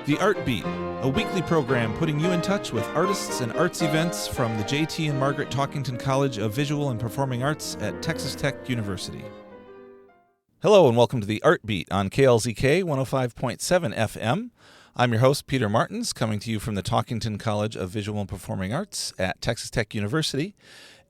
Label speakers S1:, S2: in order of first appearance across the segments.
S1: The Art Beat, a weekly program putting you in touch with artists and arts events from the J.T. and Margaret Talkington College of Visual and Performing Arts at Texas Tech University. Hello and welcome to The Art Beat on KLZK 105.7 FM. I'm your host, Peter Martens, coming to you from the Talkington College of Visual and Performing Arts at Texas Tech University,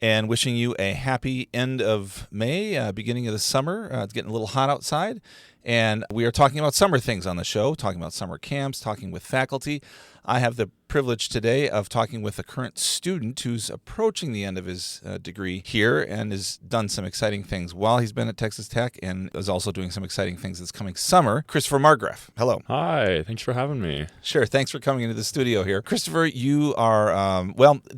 S1: and wishing you a happy end of May, beginning of the summer. It's getting a little hot outside, and we are talking about summer things on the show, talking about summer camps, talking with faculty. I have the privilege today of talking with a current student who's approaching the end of his degree here and has done some exciting things while he's been at Texas Tech and is also doing some exciting things this coming summer. Christopher Markgraf. Hello.
S2: Hi. Thanks for having me.
S1: Sure. Thanks for coming into the studio here. Christopher, you are,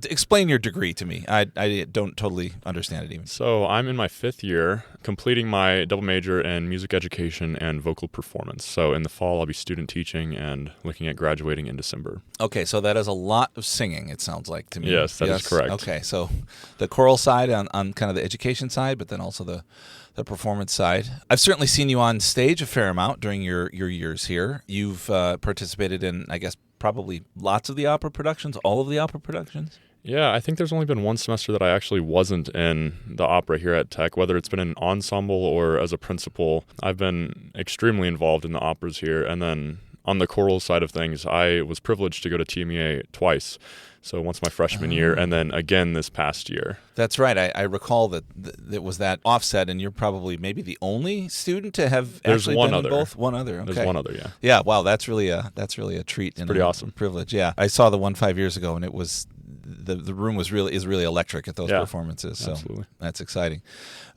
S1: explain your degree to me. I don't totally understand it even.
S2: So I'm in my fifth year, completing my double major in music education and vocal performance. So in the fall, I'll be student teaching and looking at graduating in December.
S1: Okay, so that is a lot of singing, it sounds like to me.
S2: Yes, that is correct.
S1: Okay, so the choral side on kind of the education side, but then also the performance side. I've certainly seen you on stage a fair amount during your years here. You've participated in, I guess, probably lots of the opera productions, all of the opera productions?
S2: Yeah, I think there's only been one semester that I actually wasn't in the opera here at Tech, whether it's been an ensemble or as a principal. I've been extremely involved in the operas here, and then on the choral side of things, I was privileged to go to TMEA twice. So once my freshman year and then again this past year.
S1: That's right. I recall that it was that offset, and you're probably maybe the only student to have actually been in both. One other. Okay.
S2: There's one other, yeah.
S1: Yeah, wow, that's really a treat.
S2: It's pretty awesome.
S1: Privilege, yeah. I saw the one 5 years ago, and it was the room is really electric at those performances. So
S2: absolutely.
S1: That's exciting.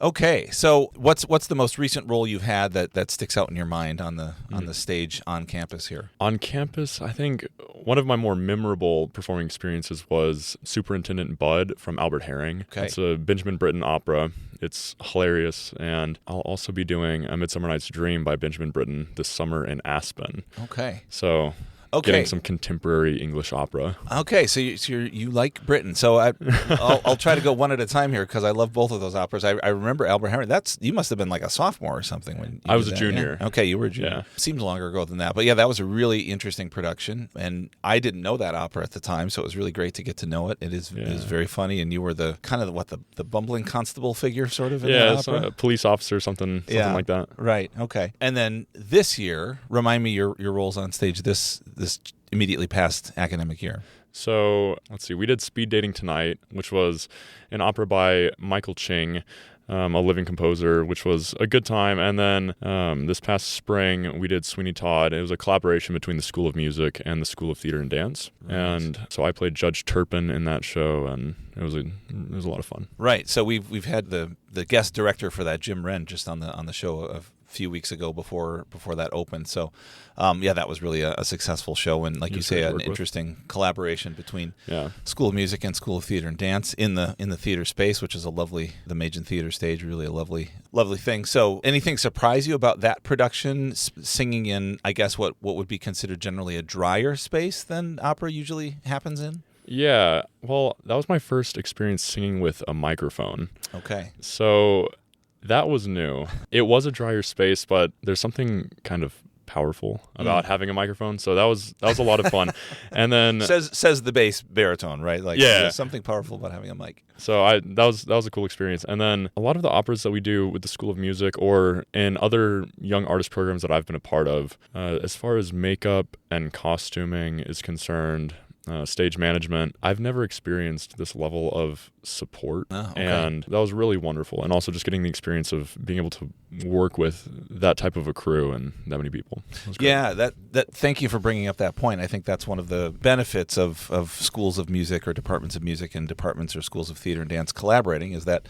S1: Okay, so what's the most recent role you've had that sticks out in your mind on the stage on campus here?
S2: On campus, I think one of my more memorable performing experiences was Superintendent Bud from Albert Herring.
S1: Okay.
S2: It's a Benjamin Britten opera. It's hilarious, and I'll also be doing A Midsummer Night's Dream by Benjamin Britten this summer in Aspen.
S1: Okay.
S2: So getting some contemporary English opera.
S1: Okay, so you like Britain. So I'll try to go one at a time here because I love both of those operas. I remember Albert Herring. You must have been like a sophomore or something when you
S2: I was
S1: did
S2: a
S1: that,
S2: junior.
S1: Yeah? Okay, you were a junior.
S2: Yeah.
S1: Seems longer ago than that. But yeah, that was a really interesting production, and I didn't know that opera at the time, so it was really great to get to know it. It is very funny, and you were the kind of the bumbling constable figure sort of in that opera?
S2: Yeah, a police officer, something like that.
S1: Right, okay. And then this year, remind me your roles on stage this immediately past academic year.
S2: So, let's see, we did Speed Dating Tonight, which was an opera by Michael Ching, a living composer, which was a good time. And then this past spring, we did Sweeney Todd. It was a collaboration between the School of Music and the School of Theater and Dance. Right. And so I played Judge Turpin in that show, and it was a lot of fun. Right.
S1: So we've had the guest director for that, Jim Wren, just on the show a few weeks ago before that opened. So that was really a successful show, and like you say, an interesting collaboration between School of Music and School of Theater and Dance in the theater space, which is the Machen Theater stage, really a lovely thing. So anything surprise you about that production, singing in, I guess, what would be considered generally a drier space than opera usually happens in?
S2: Yeah, well, that was my first experience singing with a microphone.
S1: Okay.
S2: So that was new. It was a drier space, but there's something kind of powerful about having a microphone. So that was a lot of fun. And then
S1: says the bass baritone, right? Like there's something powerful about having a mic.
S2: So that was a cool experience. And then a lot of the operas that we do with the School of Music or in other young artist programs that I've been a part of, as far as makeup and costuming is concerned, stage management, I've never experienced this level of support, and that was really wonderful. And also just getting the experience of being able to work with that type of a crew and that many people.
S1: Yeah, that thank you for bringing up that point. I think that's one of the benefits of schools of music or departments of music and departments or schools of theater and dance collaborating is that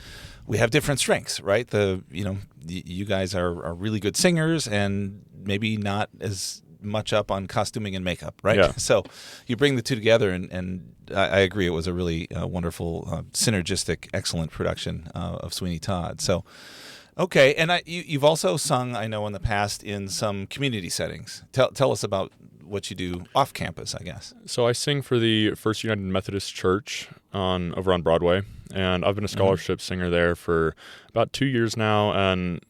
S1: we have different strengths, right? You guys are really good singers and maybe not as much up on costuming and makeup, right?
S2: Yeah.
S1: So you bring the two together, and I agree, it was a really wonderful, synergistic, excellent production of Sweeney Todd. So, okay, and you've also sung, I know, in the past in some community settings. Tell us about what you do off campus, I guess.
S2: So I sing for the First United Methodist Church over on Broadway, and I've been a scholarship singer there for about 2 years now, and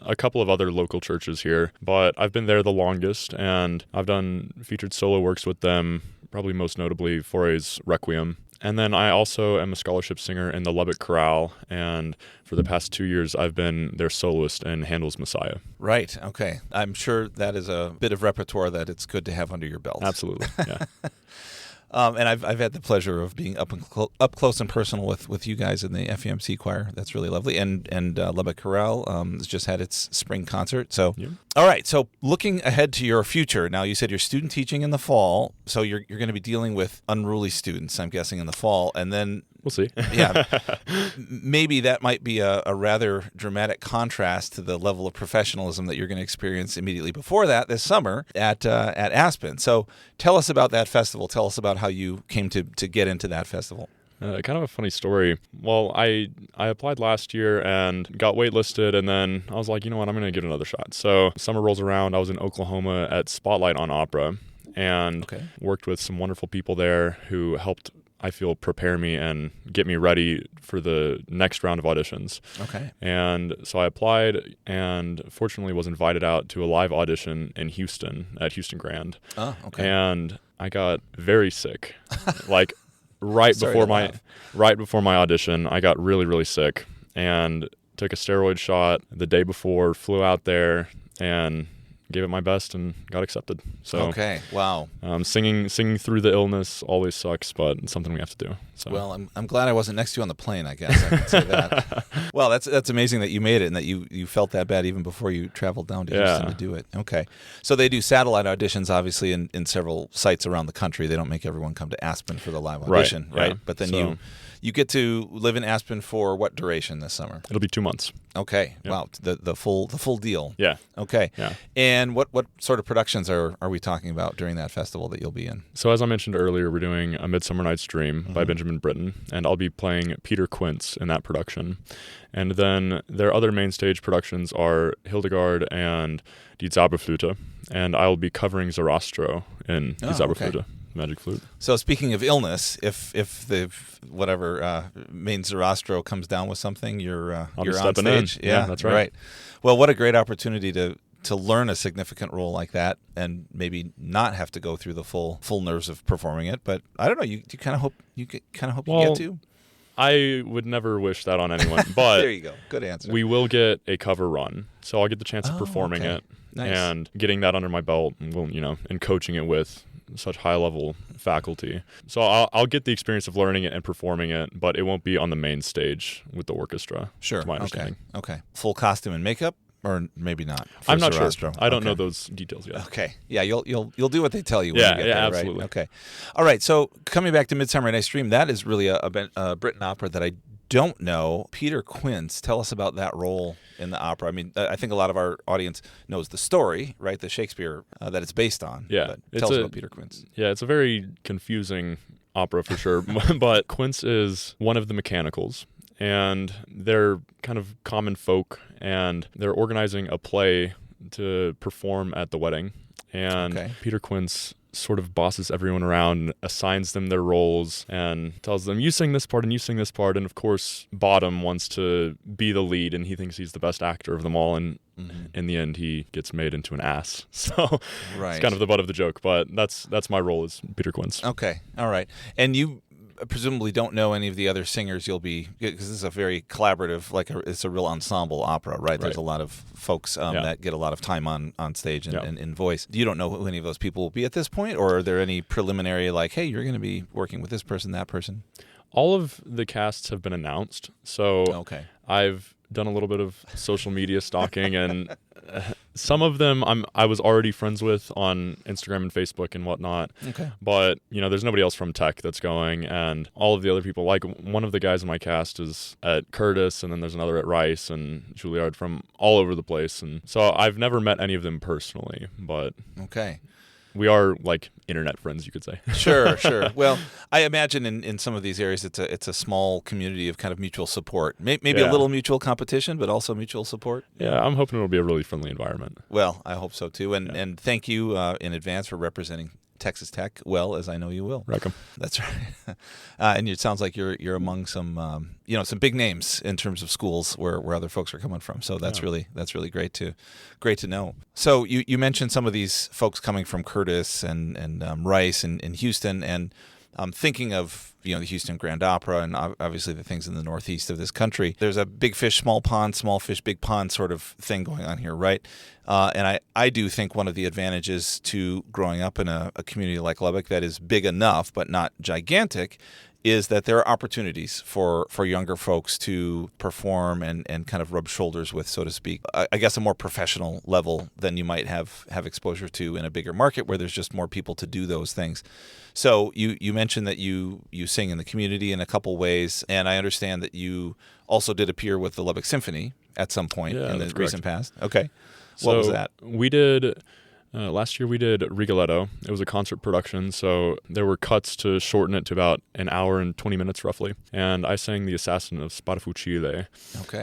S2: a couple of other local churches here, but I've been there the longest, and I've done featured solo works with them, probably most notably Fauré's Requiem. And then I also am a scholarship singer in the Lubbock Chorale, and for the past 2 years, I've been their soloist in Handel's Messiah.
S1: Right. Okay. I'm sure that is a bit of repertoire that it's good to have under your belt.
S2: Absolutely. Yeah.
S1: And I've had the pleasure of being up close and personal with you guys in the FEMC choir. That's really lovely. And Lubbock Chorale has just had its spring concert. So,
S2: Yeah.
S1: All right. So looking ahead to your future, now you said you're student teaching in the fall. So you're going to be dealing with unruly students, I'm guessing, in the fall. And then
S2: We'll see.
S1: yeah, maybe that might be a rather dramatic contrast to the level of professionalism that you're going to experience immediately before that this summer at Aspen. So tell us about that festival. Tell us about how you came to get into that festival.
S2: Kind of a funny story. Well, I applied last year and got waitlisted, and then I was like, you know what, I'm going to give it another shot. So summer rolls around. I was in Oklahoma at Spotlight on Opera and worked with some wonderful people there who helped, I feel, prepare me and get me ready for the next round of auditions.
S1: Okay.
S2: And so I applied and fortunately was invited out to a live audition in Houston at Houston Grand.
S1: Oh, okay.
S2: And I got very sick. Like right before my audition, I got really, really sick and took a steroid shot the day before, flew out there and gave it my best and got accepted. So
S1: okay, wow.
S2: Singing through the illness always sucks, but it's something we have to do. So.
S1: Well, I'm glad I wasn't next to you on the plane, I guess. I can say that. Well, that's amazing that you made it and that you felt that bad even before you traveled down to Houston to do it. Okay. So they do satellite auditions, obviously, in several sites around the country. They don't make everyone come to Aspen for the live audition, right?
S2: Yeah.
S1: But then you get to live in Aspen for what duration this summer?
S2: It'll be 2 months.
S1: Okay.
S2: Yep.
S1: Wow. The full deal.
S2: Yeah.
S1: Okay.
S2: Yeah.
S1: And what sort of productions are we talking about during that festival that you'll be in?
S2: So as I mentioned earlier, we're doing A Midsummer Night's Dream by Benjamin Britten, and I'll be playing Peter Quince in that production. And then their other main stage productions are Hildegard and Die Zauberflöte, and I'll be covering Zarastro in Die Zauberflöte. Magic flute. So
S1: speaking of illness, if the main Zarastro comes down with something, you're on stage.
S2: Yeah, that's right.
S1: Well, what a great opportunity to learn a significant role like that, and maybe not have to go through the full nerves of performing it. But I don't know. You kind of hope you get to.
S2: I would never wish that on anyone, but
S1: there you go. Good answer.
S2: We will get a cover run, so I'll get the chance of performing it and getting that under my belt, and coaching it with such high-level faculty. So I'll get the experience of learning it and performing it, but it won't be on the main stage with the orchestra.
S1: Sure.
S2: To my understanding.
S1: Okay. Full costume and makeup, or maybe not.
S2: I'm not sure. I don't know those details yet.
S1: Okay. Yeah, you'll do what they tell you when you get there,
S2: absolutely.
S1: Right? Okay. All right. So coming back to Midsummer Night's Dream, that is really a Britten opera that I don't know. Peter Quince, tell us about that role in the opera. I mean, I think a lot of our audience knows the story, right? The Shakespeare that it's based on.
S2: Yeah.
S1: But tell us about Peter Quince.
S2: Yeah, it's a very confusing opera for sure. But Quince is one of the mechanicals, and they're kind of common folk, and they're organizing a play to perform at the wedding. And Peter Quince sort of bosses everyone around, assigns them their roles, and tells them, you sing this part and you sing this part. And of course, Bottom wants to be the lead, and he thinks he's the best actor of them all. And in the end, he gets made into an ass. So it's kind of the butt of the joke. But that's my role as Peter Quince.
S1: Okay. All right. And you presumably don't know any of the other singers you'll be, because this is a very collaborative, it's a real ensemble opera, right? There's a lot of folks that get a lot of time on stage and in voice. You don't know who any of those people will be at this point, or are there any preliminary, like, hey, you're going to be working with this person, that person?
S2: All of the casts have been announced, so I've done a little bit of social media stalking, and some of them I was already friends with on Instagram and Facebook and whatnot. Okay. But, there's nobody else from tech that's going, and all of the other people, like one of the guys in my cast is at Curtis, and then there's another at Rice and Juilliard, from all over the place. And so I've never met any of them personally, but we are like internet friends, you could say. Sure.
S1: Well, I imagine in some of these areas it's a small community of kind of mutual support. Maybe a little mutual competition, but also mutual support.
S2: Yeah, I'm hoping it'll be a really friendly environment.
S1: Well, I hope so too. And thank you in advance for representing Texas Tech well, as I know you will.
S2: Wreck 'em.
S1: That's right. And it sounds like you're among some some big names in terms of schools where other folks are coming from. So that's really great to know. So you mentioned some of these folks coming from Curtis and Rice and Houston, and thinking of the Houston Grand Opera and obviously the things in the northeast of this country. There's a big fish, small pond, small fish, big pond sort of thing going on here, right? And I do think one of the advantages to growing up in a community like Lubbock that is big enough but not gigantic is that there are opportunities for younger folks to perform and kind of rub shoulders with, so to speak, I guess a more professional level than you might have exposure to in a bigger market where there's just more people to do those things. So you mentioned that you sing in the community in a couple ways, and I understand that you also did appear with the Lubbock Symphony at some point in the recent past. Okay. What was that?
S2: We did... last year we did Rigoletto. It was a concert production, so there were cuts to shorten it to about an hour and 20 minutes roughly. And I sang The Assassin of Sparafucile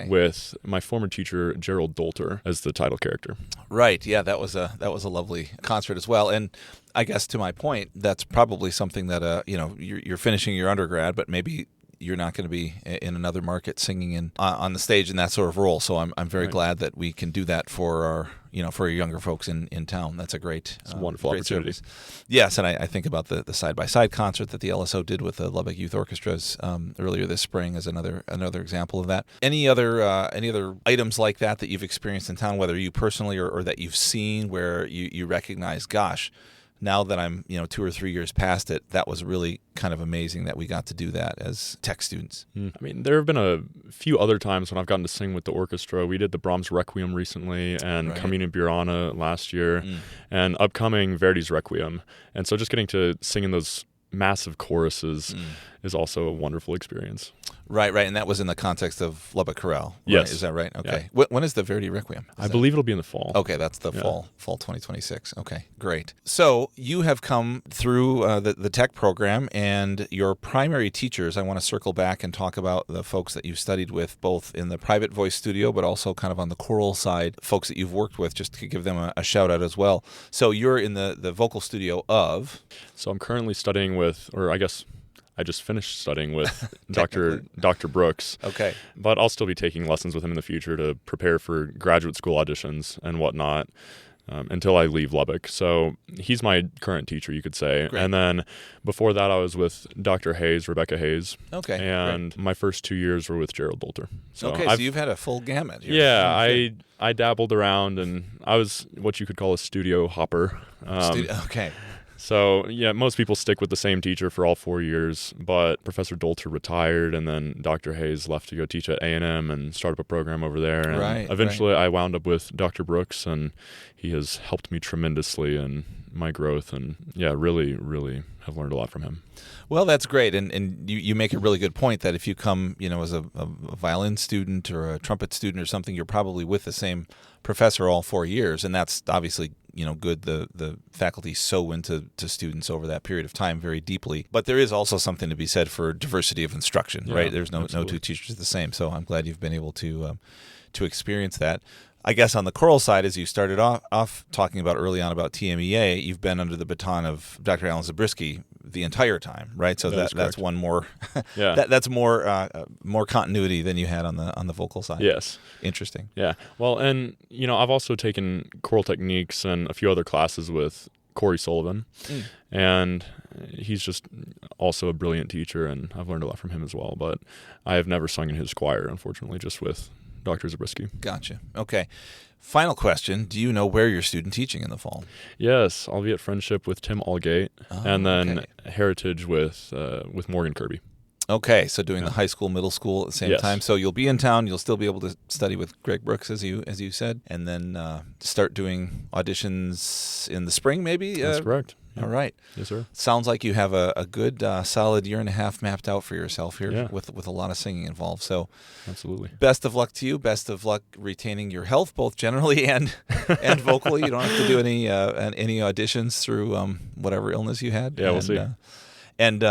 S2: with my former teacher, Gerald Dolter, as the title character.
S1: Right. Yeah, that was a lovely concert as well. And I guess to my point, that's probably something that you're finishing your undergrad, but maybe you're not going to be in another market singing on the stage in that sort of role. So I'm very glad that we can do that for our younger folks in town. That's a great,
S2: it's a wonderful
S1: great
S2: opportunity.
S1: Service. Yes, and I think about the side-by-side concert that the LSO did with the Lubbock Youth Orchestras earlier this spring as another example of that. Any other items like that you've experienced in town, whether you personally or that you've seen, where you recognize, gosh, now that I'm 2 or 3 years past it, that was really kind of amazing that we got to do that as tech students.
S2: I mean, there have been a few other times when I've gotten to sing with the orchestra. We did the Brahms Requiem recently and Carmina Burana last year, and upcoming Verdi's Requiem. And so just getting to sing in those massive choruses is also a wonderful experience.
S1: Right, and that was in the context of Lubbock Chorale. Right?
S2: Yes.
S1: Is that right? Okay. Yeah. When is the Verdi Requiem?
S2: I believe it'll be in the fall.
S1: Okay, that's the fall 2026. Okay, great. So you have come through the tech program, and your primary teachers, I want to circle back and talk about the folks that you've studied with, both in the private voice studio, but also kind of on the choral side, folks that you've worked with, just to give them a shout out as well. So you're in the vocal studio of?
S2: So I'm currently studying with, or I guess I just finished studying with Dr. Brooks.
S1: Okay.
S2: But I'll still be taking lessons with him in the future to prepare for graduate school auditions and whatnot until I leave Lubbock. So he's my current teacher, you could say.
S1: Great.
S2: And then before that, I was with Dr. Hayes, Rebecca Hayes.
S1: Okay.
S2: And my first 2 years were with Gerald Dolter.
S1: So so you've had a full gamut.
S2: I dabbled around, and I was what you could call a studio hopper.
S1: Okay.
S2: So, most people stick with the same teacher for all 4 years, but Professor Dolter retired, and then Dr. Hayes left to go teach at A&M and start up a program over there. And eventually I wound up with Dr. Brooks, and he has helped me tremendously in my growth, and really, really have learned a lot from him.
S1: Well, that's great, and you make a really good point that if you come, as a violin student or a trumpet student or something, you're probably with the same professor all 4 years, and that's obviously good. The faculty sew into students over that period of time very deeply. But there is also something to be said for diversity of instruction, right? There's no two teachers the same. So I'm glad you've been able to experience that. I guess on the choral side, as you started off talking about early on about TMEA, you've been under the baton of Dr. Alan Zabriskie the entire time, right? So that's one more that's more continuity than you had on the vocal side.
S2: Yes.
S1: Interesting.
S2: Yeah. Well, and I've also taken choral techniques and a few other classes with Corey Sullivan, and he's just also a brilliant teacher, and I've learned a lot from him as well. But I have never sung in his choir, unfortunately, just with Dr. Zabriskie.
S1: Gotcha. Okay. Final question. Do you know where you're student teaching in the fall?
S2: Yes. I'll be at Friendship with Tim Allgate, and then Heritage with Morgan Kirby.
S1: Okay. So doing the high school, middle school at the same time. So you'll be in town. You'll still be able to study with Greg Brooks, as you said, and then start doing auditions in the spring, maybe?
S2: That's correct.
S1: All right.
S2: Yes, sir.
S1: Sounds like you have a good, solid year and a half mapped out for yourself here with a lot of singing involved. So
S2: absolutely.
S1: Best of luck to you. Best of luck retaining your health, both generally and vocally. You don't have to do any auditions through whatever illness you had.
S2: Yeah, we'll see.
S1: And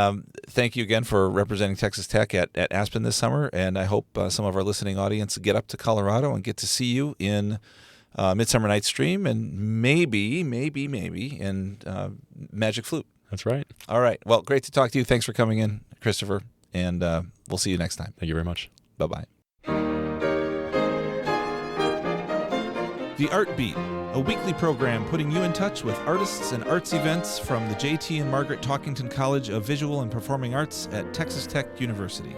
S1: thank you again for representing Texas Tech at Aspen this summer. And I hope some of our listening audience get up to Colorado and get to see you in Midsummer Night's Dream, and maybe in Magic Flute.
S2: That's right.
S1: All right. Well, great to talk to you. Thanks for coming in, Christopher, and we'll see you next time.
S2: Thank you very much.
S1: Bye-bye. The Art Beat, a weekly program putting you in touch with artists and arts events from the J.T. and Margaret Talkington College of Visual and Performing Arts at Texas Tech University.